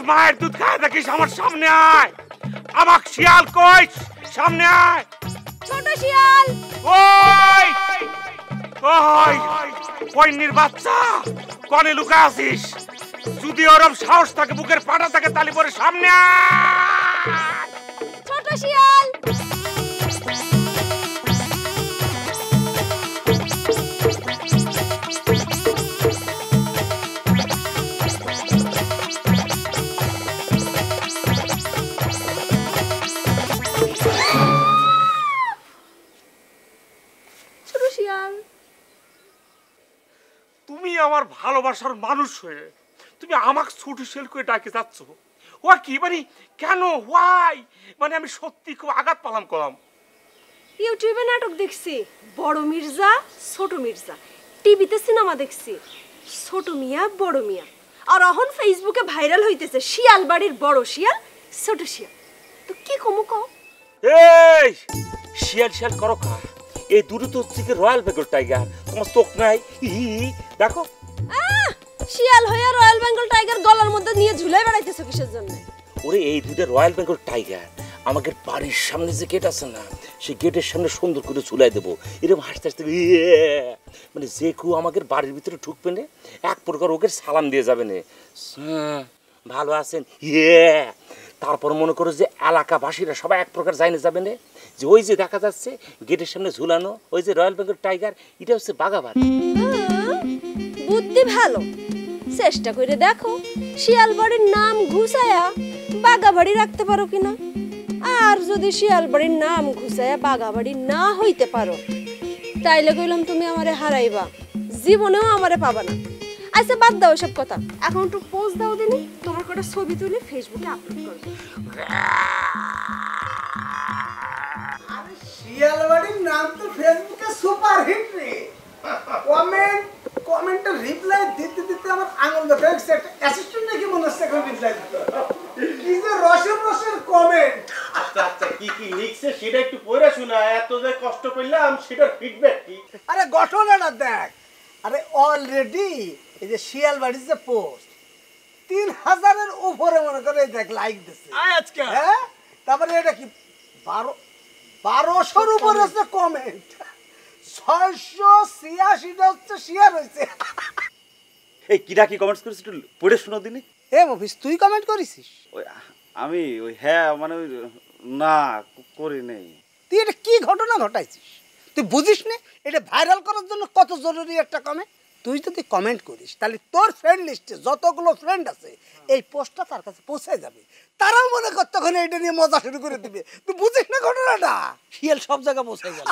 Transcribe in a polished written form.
মায়ের দুধ খায় দেখিস আমার সামনে আয়। আমাক শিয়াল কইস, সামনে আয়। ছোট শিয়াল ওই ওই কইনির বাচ্চা, কনে লুকা আছিস? যদি ওরম সাহস থাকে, বুকের পাটা থাকে, তালি পরে সামনে আয়। ছোট শিয়াল তুমি আমার ভালোবাসার মানুষ হয়ে তুমি আমাকে ছোট শিয়াল করে ডাকে যাচ্ছ। ও কি মানে কেন, ওয়াই? মানে আমি সত্যি খুব আঘাত পালাম কলাম। ইউটিউবে নাটক দেখছি বড় মির্জা ছোট মির্জা, টিভিতে সিনেমা দেখছি ছোট মিয়া বড় মিয়া, আর এখন ফেসবুকে ভাইরাল হইতেছে শিয়াল বাড়ির বড় শিয়াল ছোট শিয়াল। তো কি কমু কও? এই শিয়াল শিয়াল করো কা? এই দুটো তো হচ্ছে রয়্যাল বেঙ্গল টাইগার, তোমার চোখ নাই? দেখো শিয়াল হইয়া রয়্যাল বেঙ্গল টাইগার গলার মধ্যে নিয়ে ঝুলাই বেড়াইতেছো কিসের জন্য? ওরে এই দুটো রয়্যাল বেঙ্গল টাইগার আমাদের বাড়ির সামনে যে গেট আছে না, সেই গেটের সামনে সুন্দর করে ঝুলাই দেবো। এরকম হাসতে হাসতে মানে যে কেউ আমাদের বাড়ির ভিতরে ঢুকবে না, এক প্রকার ওকে সালাম দিয়ে যাবে না, ভালো আছেন তারপর মনে করো যে এলাকাবাসীরা সবাই এক প্রকার যাই না যাবে না, যে ওই যে দেখা যাচ্ছে গেটের সামনে ঝুলানো ওই যে রয়্যাল বেঙ্গল টাইগার, এটা হচ্ছে বাগাবাড়ি। বুদ্ধি ভালো, চেষ্টা করে দেখো শিয়াল বাড়ির নাম ঘুষায়া বাগাবাড়ি রাখতে পারো কিনা। আর যদি শিয়াল বাড়ির নাম ঘুষায়া বাগাবাড়ি না হইতে পারো, তাইলে কইলাম তুমি আমারে হারাইবা, জীবনেও আমারে পাবা না। আচ্ছা বাদ দাও এসব কথা, এখন একটু পোজ দাও দিনি, তোমার কটা ছবি তুলে ফেসবুকে আপলোড করো। আরে শিয়াল বাড়ির নাম তো ফেসবুকে সুপার হিট রে। কমেন্টে রিপ্লাই দিতে দিতে আমার আঙুল ব্যথা হচ্ছে। একটা অ্যাসিস্ট্যান্ট নাকি মনে হচ্ছে এখন রিপ্লাই দিতে। কি যে রসের কমেন্ট। আচ্ছা আচ্ছা কি কি লিখছে সেটা একটু পড়ে শোনা, এত যে কষ্ট করলাম সেটার ফিডব্যাক কি? আরে ঘটনাটা দেখ। আরে অলরেডি এই যে শিয়াল বাড়ির যে পোস্ট 3000-এর উপরে মনে করে দেখ লাইক দিছে আজকে। হ্যাঁ তারপরে এটা কি 1200-র উপরে আছে কমেন্ট, 686টা হচ্ছে শেয়ার হইছে। এই কিরা কি কমেন্টস করেছিস একটু পড়ে শোনা দিনি। এ মফিস তুই কমেন্ট করেছিস? ওই আমি ওই হ্যাঁ মানে ওই না করি নেই। তুই এটা কি ঘটনা ঘটাইছিস? তুই বুঝিস না এটা ভাইরাল করার জন্য কত জরুরি একটা কমেন্ট? তুই যদি কমেন্ট করিস তাহলে তোর ফ্রেন্ড লিস্টে যতগুলো ফ্রেন্ড আছে এই পোস্টটা তার কাছে পৌঁছে যাবে, তারাও মনে করতে এটা নিয়ে মজা শুরু করে দিবে। তুই বুঝিস না ঘটনাটা? শিয়াল সব জায়গায় পৌঁছে গেল।